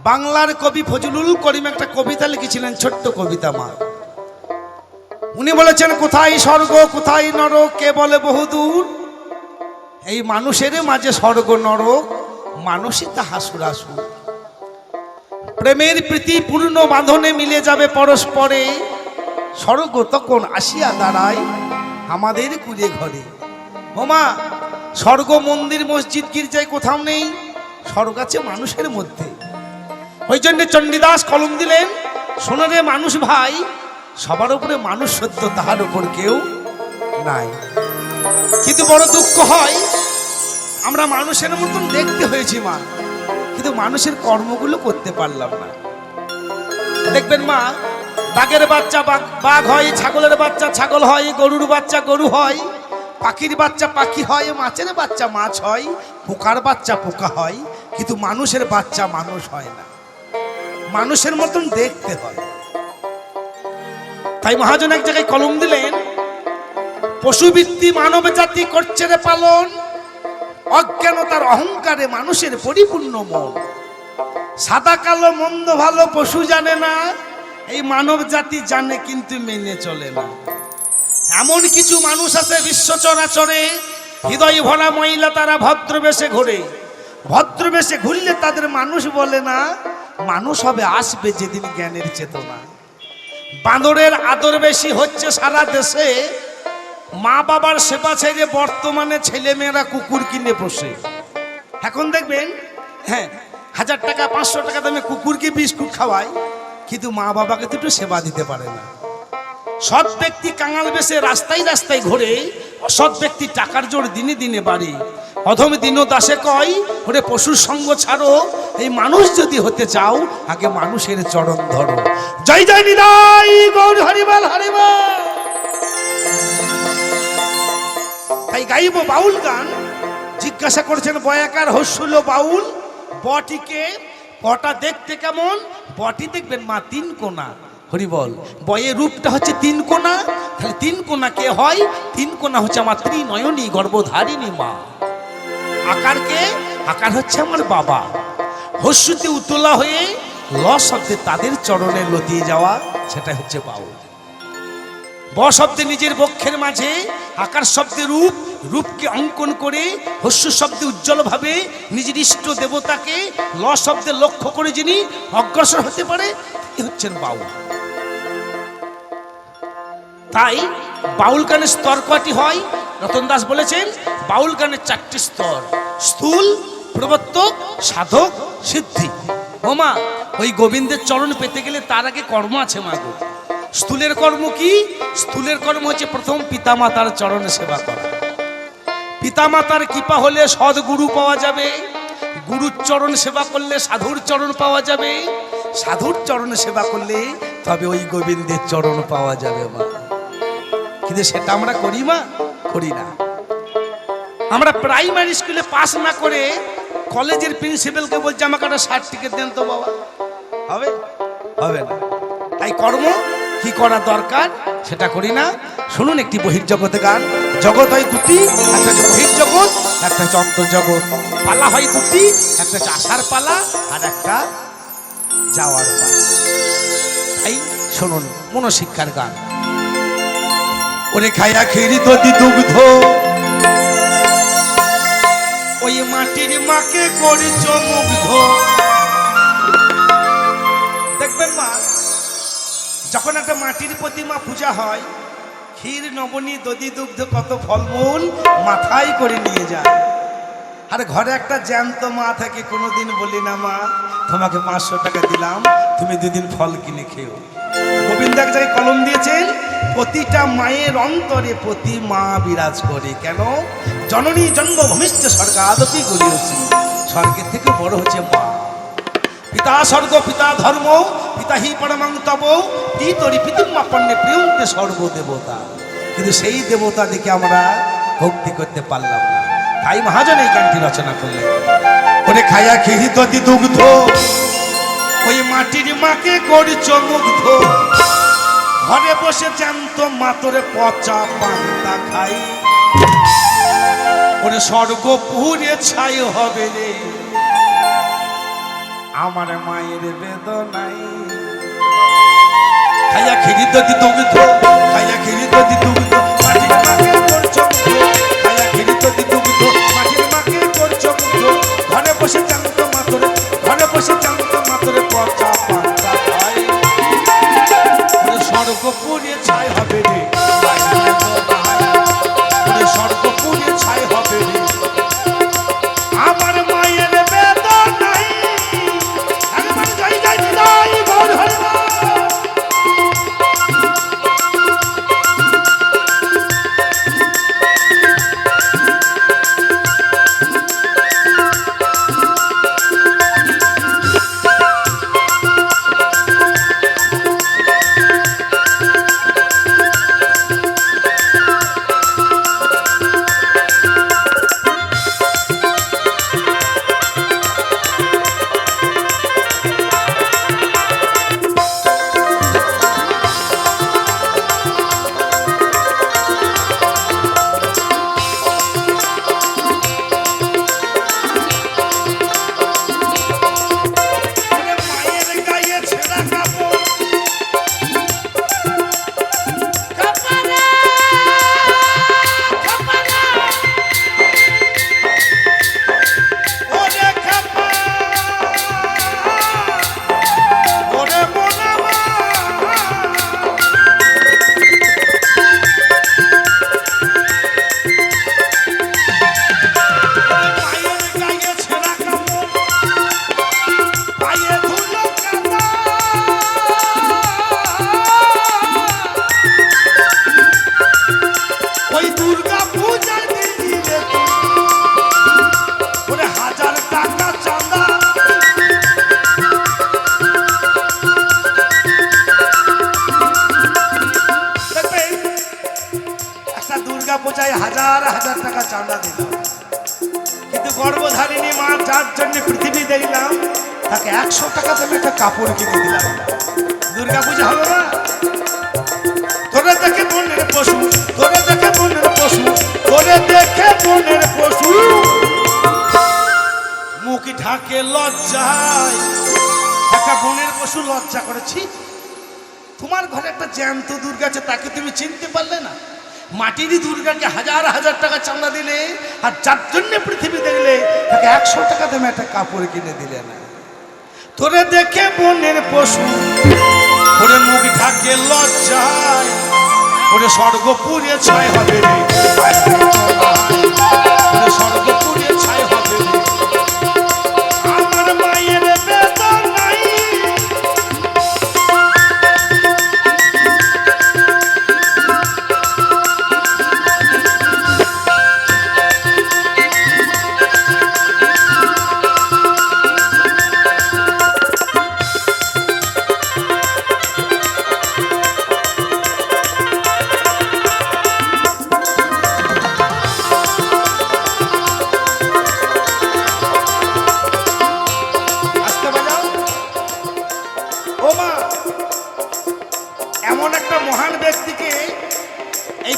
বাংলার কবি ফজলুল করিম একটা কবিতা লিখেছিলেন, ছোট্ট কবিতা মা। উনি বলেছেন, কোথায় স্বর্গ কোথায় নরক কে বলে বহুদূর, এই মানুষের মাঝে স্বর্গ নরক মানুষই তাহা সুরাসুর। প্রেমের প্রীতি পূর্ণ বাঁধনে মিলে যাবে পরস্পরে, স্বর্গ তখন আসিয়া দাঁড়ায় আমাদের কুড়ে ঘরে। ওমা, স্বর্গ মন্দির মসজিদ গির্জায় কোথাও নেই, স্বর্গ আছে মানুষের মধ্যে। ওই জন্য চণ্ডীদাস কলম দিলেন, শোনো রে মানুষ ভাই, সবার উপরে মানুষ সত্য, তাহার উপর কেউ নাই। কিন্তু বড় দুঃখ হয়, আমরা মানুষের মতন দেখতে হয়েছি মা, কিন্তু মানুষের কর্মগুলো করতে পারলাম না। দেখবেন মা, বাঘের বাচ্চা বাঘ হয়, ছাগলের বাচ্চা ছাগল হয়, গরুর বাচ্চা গরু হয়, পাখির বাচ্চা পাখি হয়, মাছের বাচ্চা মাছ হয়, পোকার বাচ্চা পোকা হয়, কিন্তু মানুষের বাচ্চা মানুষ হয় না। মানুষের মতন দেখতে হয়। তাই মহাজন এক জায়গায় কলম দিলেন, পশুবৃত্তি মানব জাতি করছে রে পালন, অজ্ঞানতার অহংকারে মানুষের পরিপূর্ণ মন। সাদা কালো মন্দ ভালো পশু জানে না, এই মানব জাতি জানে কিন্তু মেনে চলে না। এমন কিছু মানুষ আছে বিশ্ব চরাচরে, হৃদয় ভরা মহিলা, তারা ভদ্রবেশে ঘোরে। ভদ্রবেশে ঘুরলে তাদের মানুষ বলে না, মানুষ হবে আসবে যেদিন জ্ঞানের চেতনা। বাঁদরের আদর বেশি হচ্ছে সারা দেশে, মা বাবার সেবা ছেড়ে বর্তমানে ছেলে মেয়েরা কুকুর কিনে বসে। এখন দেখবেন, হ্যাঁ, 1000 টাকা 500 টাকা দামে কুকুরকে বিস্কুট খাওয়ায়, কিন্তু মা বাবাকে তো একটু সেবা দিতে পারে না। সৎ ব্যক্তি কাঙাল বেশে রাস্তায় রাস্তায় ঘোরে, অসৎ ব্যক্তি টাকার জোর দিনে দিনে বাড়ে। অধম দীন দাসে কয়, ওরে পশুর সঙ্গ ছাড়ো, এই মানুষ যদি হতে চাও আগে মানুষের চরণ ধরো। জয় জয় নিতাই গৌর হরিবল হরিবল। তাই গাইব বাউল গান। জিজ্ঞাসা করেছেন বয়াকার হস্যুল বাউল, বটিকে, বটা দেখতে কেমন? বটি দেখবেন মা 3 কোনা। হরিবল, বয়ের রূপটা হচ্ছে 3 কোনা। তাহলে 3 কোনা কে হয়? 3 কোনা হচ্ছে আমার ত্রিনয়নী গর্ভধারিণী মা। আকার কে? আকার হচ্ছে আমার বাবা। হস্যুতে উতলা হয়ে ল শব্দে তাদের চরণে লতিয়ে যাওয়া, সেটা হচ্ছে বাউল। ব শব্দে নিজের বক্ষের মাঝে, আকার শব্দে রূপ, রূপকে অঙ্কন করে, হস্য শব্দে উজ্জ্বল ভাবে নিজের ইষ্ট দেবতাকে ল শব্দে লক্ষ্য করে যিনি অগ্রসর হতে পারে, এ হচ্ছেন বাউল। তাই বাউল গানের স্তর কয়টি হয়? রতন দাস বলেছেন, বাউল গানের 4টি স্তর: স্থূল, প্রবর্তক, সাধক, সিদ্ধি। ওমা, ওই গোবিন্দের চরণ পেতে গেলে তার আগে কর্ম আছে মা গো। স্থূলের কর্ম কি? স্থূলের কর্ম হচ্ছে প্রথম পিতামাতার চরণে সেবা করা। পিতামাতার কৃপা হলে সদ্গুরু পাওয়া যাবে, গুরুর চরণ সেবা করলে সাধুর চরণ পাওয়া যাবে, সাধুর চরণে সেবা করলে তবে ওই গোবিন্দের চরণ পাওয়া যাবে মা। কিন্তু সেটা আমরা করি মা? করি না। আমরা প্রাইমারি স্কুলে পাস না করে কলেজের প্রিন্সিপালকে বলছি আমাকে একটা সার্টিফিকেট দেন তো বাবা, হবে? হবে না। তাই কর্ম কি করা দরকার সেটা করি না। শুনুন একটি বহির্জগতে গান। জগৎ হয় দুটি, একটা হচ্ছে বহির্জগৎ, একটা হচ্ছে অন্তর্জগৎ। পালা হয় দুটি, একটা হচ্ছে আসার পালা আর একটা যাওয়ার পালা। তাই শুনুন মনোশিক্ষার গান। ওরে খায়া খেরি দধি দুগ্ধ, ওই মাটির মাকে করিছ মুগ্ধ। দেখবেন মা, যখন একটা মাটির প্রতিমা পূজা হয়, ক্ষীর নবনী দধি দুগ্ধ কত ফলমূল মাথায় করে নিয়ে যায়। আর ঘরে একটা জ্যান্ত মা থাকে, কোনোদিন বলি না মা তোমাকে 500 টাকা দিলাম, তুমি 2 দিন ফল কিনে খেও। গোবিন্দ এক জায়গায় কলম দিয়েছেন, প্রতিটা মায়ের অন্তরে প্রতি মা বিরাজ করে। কেন? জননী জন্মভূমিষ্ঠ স্বর্গাদপি গরিয়সী, স্বর্গের থেকে বড় হচ্ছে মা। পিতা স্বর্গ পিতা ধর্ম, পিতা হি পরমং তব, পিতরি পিতুমাপন্নে প্রিয়ন্তে সর্বদেবতা। কিন্তু সেই দেবতা দেখে আমরা ভক্তি করতে পারলাম না। তাই মহাজন এই গানটি রচনা করলেন। ওরে খায়া খেরি দধি দুগ্ধ, ওই মাটির মাকে করিছ মুগ্ধ। ঘরে বসে জ্যান্ত মাতরে পচা পান্তা খাই, ওরে স্বর্গপুরে ছাই হবে রে। আমার মায়ের বেদনাই খাইয়া খিরি দদি দুগ্ধ খাইয়া খিরি দদি দুগ্ধ মাটির মাকে করছো মুগ্ধ খাইয়া খিরি দদি দুগ্ধ মাটির মাকে করছো মুগ্ধ ঘরে বসে জানত মাতরে ঘরে বসে জানত মাতরে পচা পাতা খাই স্বর্গ পুড়িয়ে ছাই হবে রে স্বর্গ পুড়িয়ে ছাই হবে রে আমার মায়ের বেদনাই একবার যাই যাই যাই গৌর হরি হাজার হাজার টাকা চাঁদা দিলাম কিন্তু গর্ভধারিণী মা যার জন্য পৃথিবী দেখলাম তাকে 100 টাকা দামে একটা কাপড় কিনে দিলাম দুর্গা পূজা হবে না তোরে দেখে মনের পশু তোরে দেখে মনের পশু তোরে দেখে মনের পশু মুখ ঢাকে লজ্জায় একটা বনের পশু লজ্জা করেছি তোমার ঘরে একটা জ্যান্ত দুর্গা আছে তাকে তুমি চিনতে পারলে না মাটিরই দুর্গাকে হাজার হাজার টাকা চাঁদা দিলে আর যার জন্য পৃথিবী দেখলে তাকে 100 টাকা দামে একটা কাপড় কিনে দিলে না তোরে দেখে বনের পশু ওরে মুখ ঢাকে লজ্জায় ওরে স্বর্গ পুড়িয়ে ছাই হবে রে ওরে স্বর্গ পুড়িয়ে ছাই হবে রে আমার মায়ের বেদনাই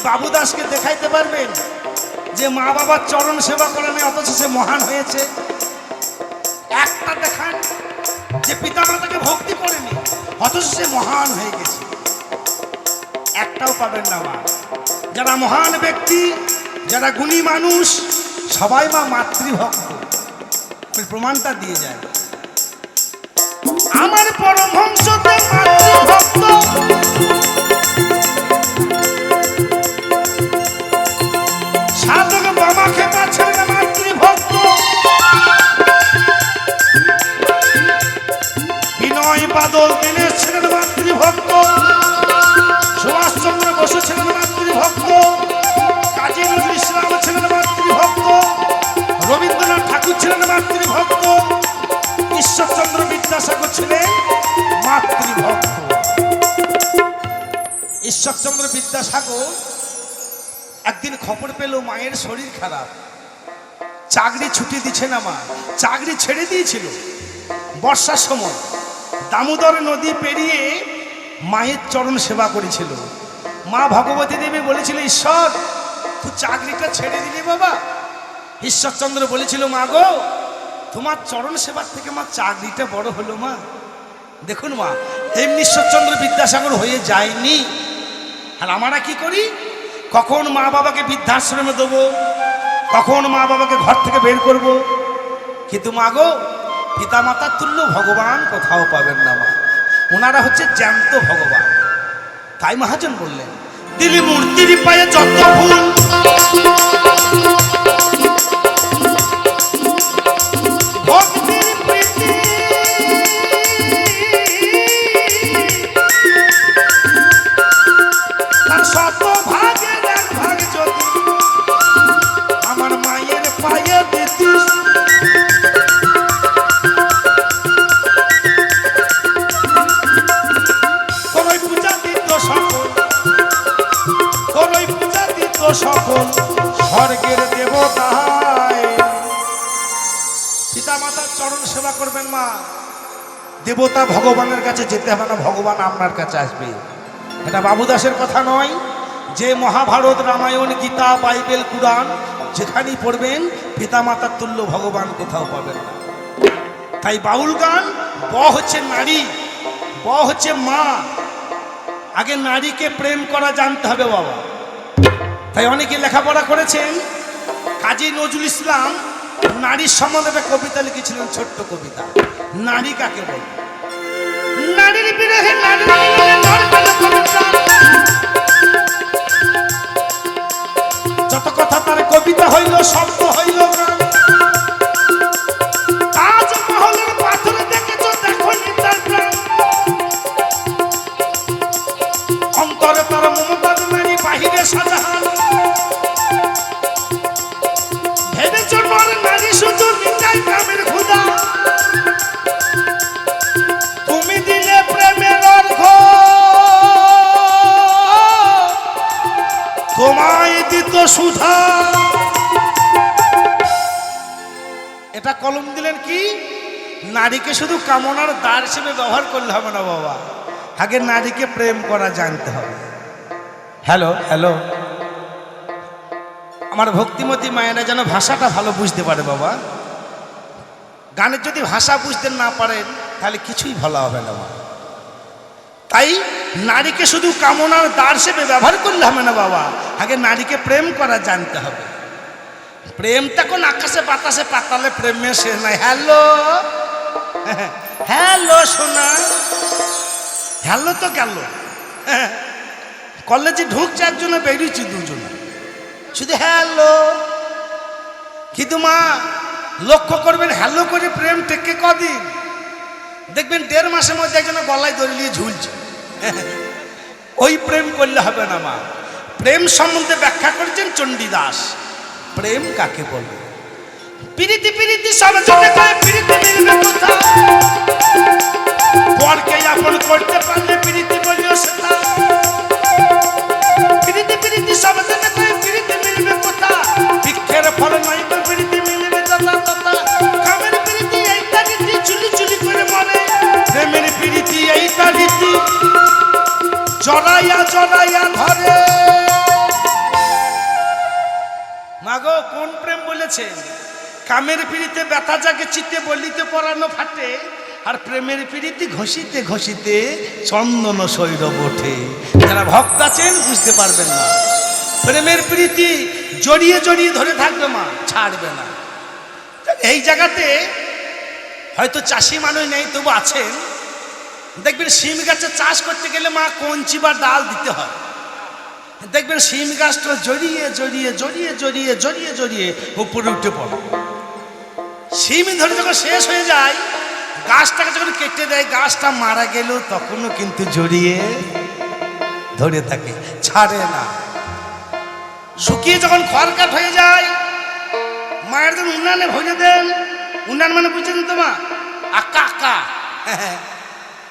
বাবু দাসকে দেখাইতে পারবেন যে মা বাবার চরণ সেবা করে নাই অথচ সে মহান হয়েছে একটা দেখান যে পিতা মাতাকে ভক্তি করেনি অথচ সে মহান হয়ে গেছে একটাও পাবেন না মা যারা মহান ব্যক্তি যারা গুণী মানুষ সবাই মা মাতৃভক্ত প্রমাণটা দিয়ে যায় আমার পরমহংসতে মাতৃভক্ত সাধক বাবা খেপা ছিলেন মাতৃভক্ত বিনয় বাদল দীনেশ ছিলেন মাতৃভক্ত সুভাষচন্দ্র বসু ছিলেন মাতৃভক্ত কাজী নজরুল ইসলাম ছিলেন মাতৃভক্ত রবীন্দ্রনাথ ঠাকুর ছিলেন মাতৃভক্ত ঈশ্বরচন্দ্র বিদ্যাসাগর ছিলেন মাতৃভক্ত ঈশ্বরচন্দ্র বিদ্যাসাগর একদিন খবর পেল মায়ের শরীর খারাপ চাকরি ছুটি দিচ্ছে না মা চাকরি ছেড়ে দিয়েছিল বর্ষার সময় দামোদর নদী পেরিয়ে মায়ের চরণ সেবা করেছিল মা ভগবতী দেবী বলেছিল ঈশ্বর তুই চাকরিটা ছেড়ে দিলি বাবা ঈশ্বরচন্দ্র বলেছিল মা গো তোমার চরণ সেবার থেকে মা চাকরিটা বড় হলো মা। দেখুন মা, এমনি ঈশ্বরচন্দ্র বিদ্যাসাগর হয়ে যায়নি। আর আমরা কি করি, কখন মা বাবাকে বৃদ্ধাশ্রমে দেবো, কখন মা বাবাকে ঘর থেকে বের করব। কিন্তু মা গো, পিতা মাতার তুল্য ভগবান কোথাও পাবেন না মা, ওনারা হচ্ছে জ্যান্ত ভগবান। তাই মহাজন বললেন, দিলি মূর্তির পায়ে যত ফুল, ভক্তির প্রীতি তার শত ভাগের এক ভাগ যদি আমার মায়ের পায়ে দিতিস, তোরই পূজা দিত সকল, তোরই পূজা দিত সকল স্বর্গের দেবতায়। পিতা মাতার চরণ সেবা করবেন মা, দেবতা ভগবানের কাছে যেতে হবে না, ভগবান আপনার কাছে আসবে। এটা বাবুদাসের কথা নয়, যে মহাভারত, রামায়ণ, গীতা, বাইবেল, কুরআন যেখানেই পড়বেন, পিতা মাতার তুল্য ভগবান কোথাও পাবেন না। তাই বাউল গান, ব হচ্ছে নারী, ব হচ্ছে মা। আগে নারীকে প্রেম করা জানতে হবে বাবা। তাই অনেকে লেখাপড়া করেছেন। কাজী নজরুল ইসলাম নারীর সম্বন্ধে একটা কবিতা লিখেছিলেন, ছোট্ট কবিতা, নারী কাকে বলে। নারীর বিরহে নারী যত কথা তার কবিতা হইল, শব্দ হইল গান। তাজমহলের পাথর দেখেছ, দেখো নি তার প্রাণ। অন্তরে তার মমতাজ নারী, বাহিরে শাহজাহান। ভেবেছ নর নারী শুধু মিটাই কামের ক্ষুধা, তুমি দিলে প্রেমের অর্ঘ, তোমায় দিত সুধা। এটা কলম দিলেন কি, নারীকে শুধু কামনার দ্বার হিসেবে ব্যবহার করলে হবে না বাবা, আগে নারীকে প্রেম করা জানতে হবে। হ্যালো হ্যালো, আমার ভক্তিমতী মায়েরা যেন ভাষাটা ভালো বুঝতে পারে বাবা। গানের যদি ভাষা বুঝতে না পারেন তাহলে কিছুই ভালো হবে না বাবা। তাই নারীকে শুধু কামনার দ্বার হিসেবে ব্যবহার করলে হবে না বাবা, আগে নারীকে প্রেম করা জানতে হবে। প্রেমটা কোন আকাশে বাতাসে পাতালে প্রেমে শেষ নাই। হ্যালো হ্যালো সোনা, হ্যালো তো গেল, কলেজে ঢুকছে একজনে, বেরিয়েছি দুজনে, শুধু হ্যালো। কিন্তু মা লক্ষ্য করবেন, হ্যালো করে প্রেম টেকে কদিন, দেখবেন 1.5 মাসের মধ্যে একজনে গলায় দড়ি নিয়ে ঝুলছে। ওই প্রেম করলে হবে না মা। প্রেম সম্বন্ধে ব্যাখ্যা করেছেন চণ্ডীদাস। প্রেম কাকে বলে, প্রীতি প্রীতি সব জনে কয়, প্রীতি মিলবে কোথা, পরকে আপন করতে পারলে প্রীতি বলিও সেটা। প্রীতি প্রীতি সব জনে কয়, প্রীতি মিলবে কোথা, ভিক্ষের ফল নাই তো প্রীতি মিলবে তথা তথা। কামের প্রীতি এইটা রীতি, চুলি চুলি করে মরে, প্রেমের প্রীতি এইটা রীতি, জড়াইয়া জড়াইয়া ধরে। মাগো কোন প্রেম বলেছেন, কামের পিড়িতে ব্যথা জাগে চিত্তে, বলিতে পরানো ফাটে, আর প্রেমের পিড়িতে ঘষিতে ঘষিতে চন্দন সৈরব ওঠে। যারা ভক্ত আছেন বুঝতে পারবেন না, প্রেমের পিড়িতে জড়িয়ে জড়িয়ে ধরে থাকবে মা, ছাড়বে না। এই জায়গাতে হয়তো চাষি মানুষ নেই, তবু আছেন। দেখবেন শিম গাছের চাষ করতে গেলে মা কঞ্চি বা ডাল দিতে হয়। দেখবেন শিম গাছটা জড়িয়ে জড়িয়ে জড়িয়ে জড়িয়ে জড়িয়ে জড়িয়ে উপরে উঠে পড়ে। শিম ধরে যখন শেষ হয়ে যায়, গাছটাকে যখন কেটে দেয়, গাছটা মারা গেল তখনও কিন্তু জড়িয়ে ধরে থাকে, ছাড়ে না। শুকিয়ে যখন খড়কাঠ হয়ে যায়, মায়ের যখন উনানে ভরে দেন, উনান মানে বুঝছেন তো মা, আকা আকা।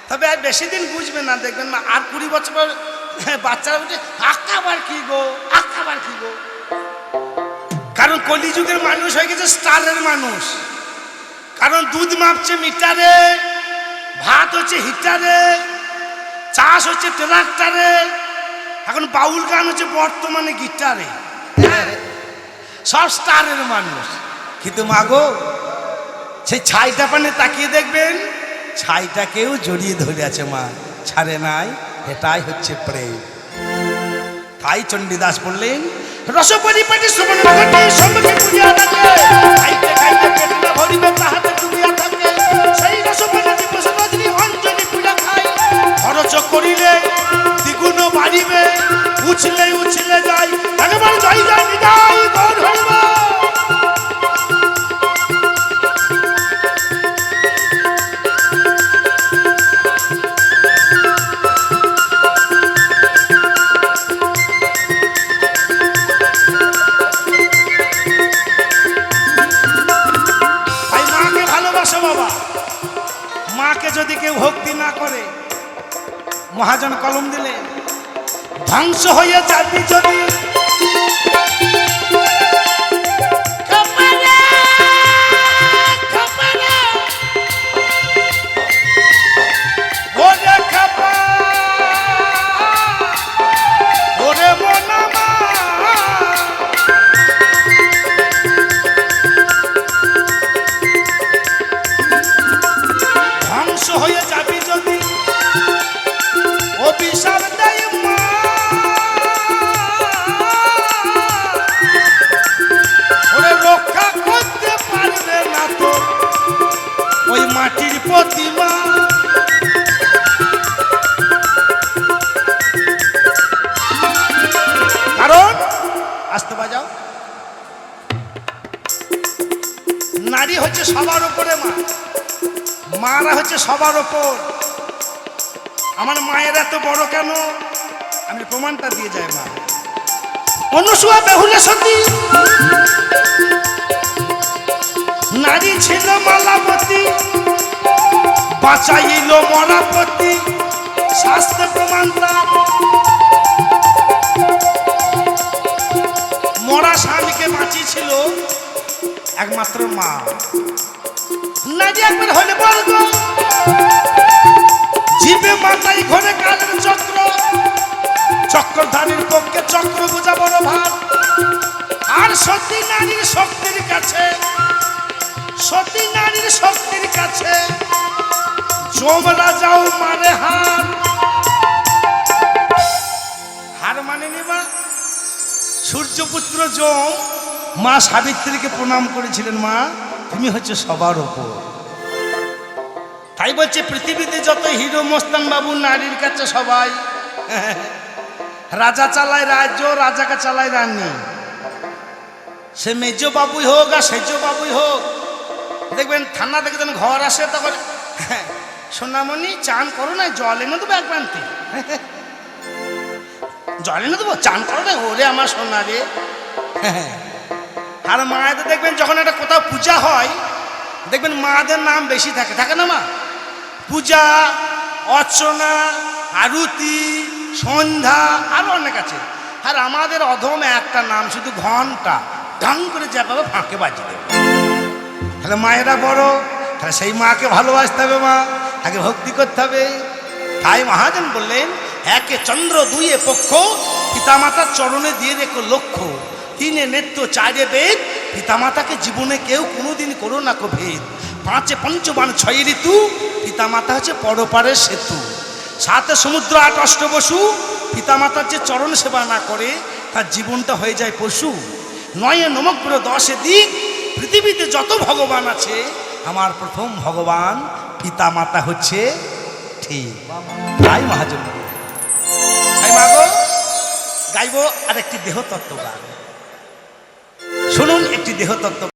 তবে আর বেশি দিন বুঝবে না, দেখবেন মা আর 20 বছর পর বাচ্চারা বলছে আঁকাবার কি গো, আঁকাবার কি গো। কারণ কলিযুগের মানুষ হয়ে গেছে স্টারের মানুষ। কারণ দুধ মাপছে মিটারে, ভাত হচ্ছে হিটারে, চাষ হচ্ছে ট্রাক্টরে, এখন বাউল গান হচ্ছে বর্তমানে গিটারে। সব স্টারের মানুষ। কিন্তু মাগো সেই ছাইটা পানে তাকিয়ে দেখবেন ছাইটাকেও জড়িয়ে ধরে আছে মা, ছাড়ে নাই। এটাই হচ্ছে প্রেম। তাই চণ্ডীদাস বললেন, রস পরিপাটি সুমন ঘটে সম্মুখে পুরিয়া থাকে, খাইতে খাইতে পেট না ভরিবে তাহাতে ডুবিয়া থাকে। সেই রস পরিপাটি বসবাদী অঞ্জলি পুরা খাই, খরচ করিলে দ্বিগুণ বাড়িবে, উছলে উছলে যাই একবার জয় জয় নিতাই গৌর হরিব। মাকে যদি কেউ ভক্তি না করে, মহাজন কলম দিলে ধ্বংস হয়ে যাবি যদি। হয়ে যাবি যদি অভিশাপ দেয় মা, ওরে রক্ষা করতে পারবে না তো ওই মাটির প্রতিমা। কারণ আসতে বাজাও, নারী হচ্ছে সবার উপরে মা, মারা হচ্ছে সবার ওপর। আমার মায়ের এত বড় কেন, আমি প্রমাণটা দিয়ে যাই। মা অনুসূয়া বেহুলা সতী, নারী ছিল মালাবতী, বাঁচাইল মরাপতি, শাস্ত্র প্রমাণ তার। মরা স্বামীকে বাঁচিয়েছিল একমাত্র মা। নারী একবার হলে বর্গ, জীবে মাথায় ঘরে কালের চক্র, চক্রধারীর পক্ষে চক্র বোঝা বড় ভার। আর সতী নারীর শক্তির কাছে, সতী নারীর শক্তির কাছে যম রাজাও মারে হার। হার মানে নিবা সূর্যপুত্র যম মা সাবিত্রীকে প্রণাম করেছিলেন, মা তুমি হচ্ছে সবার ওপর। তাই বলছে পৃথিবীতে যত হিরো মস্তান বাবু নারীর কাছে সবাই। রাজা চালায় রাজ্য, রাজাকে চালায় রানী। সে মেজ বাবুই হোক আর সেজ বাবুই হোক, দেখবেন থানা থেকে যখন ঘর আসে তখন সোনামণি চান করো না, জল এনে দেবো এক বালতি, জল এনে দেবো, চান করো না। ওরে আমার সোনা রে। আর মায়েদের দেখবেন যখন একটা কোথাও পূজা হয়, দেখবেন মাদের নাম বেশি থাকে, থাকে না মা? পূজা, অর্চনা, আরতি, সন্ধ্যা, আরো অনেক আছে। আর আমাদের অধম একটা নাম শুধু ঘন্টা, ঢং করে যা পাবে ফাঁকে বাজিয়ে দেবে। তাহলে মায়েরা বড়, তাহলে সেই মাকে ভালোবাসতে হবে, মা তাকে ভক্তি করতে হবে। তাই মহাজন বললেন, একে চন্দ্র দুইয়ে পক্ষ, পিতামাতার চরণে দিয়ে রেখো লক্ষ্য। তিনে নেত্য চারে বেদ, পিতামাতাকে জীবনে কেউ কোনোদিন করো না কো ভেদ। পাঁচে পঞ্চবান ছয় ঋতু, পিতামাতা হচ্ছে পরপারের সেতু। সাতে সমুদ্র আট অষ্টবসু, পিতামাতার যে চরণ সেবা না করে তার জীবনটা হয়ে যায় পশু। নয়ে নমগ্র দশে দিক, পৃথিবীতে যত ভগবান আছে আমার প্রথম ভগবান পিতামাতা হচ্ছে ঠিক। তাই মহাজন তাই মাগো গাইব আর একটি দেহতত্ত্ব গান। শুনুন একটি দেহতত্ত্ব।